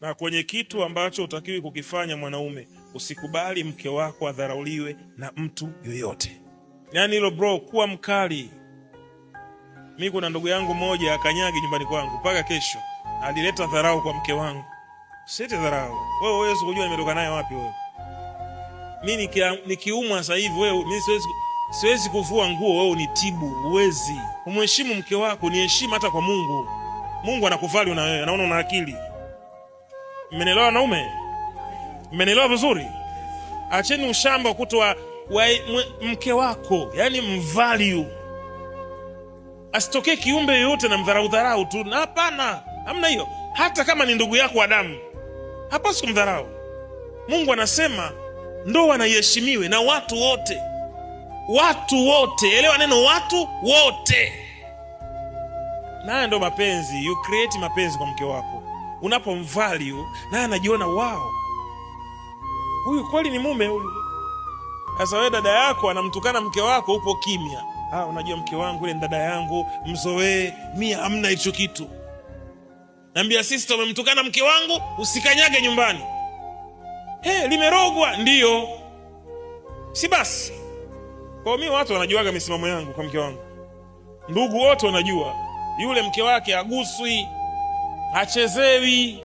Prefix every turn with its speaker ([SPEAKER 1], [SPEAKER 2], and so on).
[SPEAKER 1] Na kwenye kitu ambacho utakiwi kukifanya mwanaume, usikubali mke wako adharauliwe na mtu yoyote. Yani hilo bro, kuwa mkali. Mimi kuna ndugu yangu mmoja akanyagi nyumbani kwangu mpaka kesho. Alileta dharau kwa mke wangu. Usite dharau. Wewe huwezi kujua nimetoka naye wapi wewe. Mimi nikiumwa sasa hivi wewe mimi siwezi kuvua nguo wewe unitibu, huwezi. Umheshimu mke wako, ni heshima hata kwa Mungu. Mungu anakuvali na wewe, anaona una akili. Mmenielewa wanaume? Mmenielewa vizuri? Acheni ushamba kutoa mke wako, yani mvalue. Asitokee kiumbe yoyote na mdharau tu. Hapana, hamna hiyo. Hata kama ni ndugu yako wa damu, hapaswi kumdharau. Mungu anasema ndoa na iheshimiwe na watu wote. Watu wote, elewa neno watu wote. Na ndo mapenzi, you create mapenzi kwa mke wako. Unapomvalue na anajiona wow, huyu kweli ni mume huyu. Sasa wewe dada yako anamtukana mke wako, upo kimya. Unajua mke wangu ile dada yangu, mzoee. Mimi hamna hicho kitu. Naambia sister, umemtukana mke wangu, usikanyage nyumbani. Limerogwa ndio. Si basi. Kwa mimi watu wanajuaga misimamo yangu kwa mke wangu. Ndugu wote wanajua. Yule mke wake aguswi, hachezewi.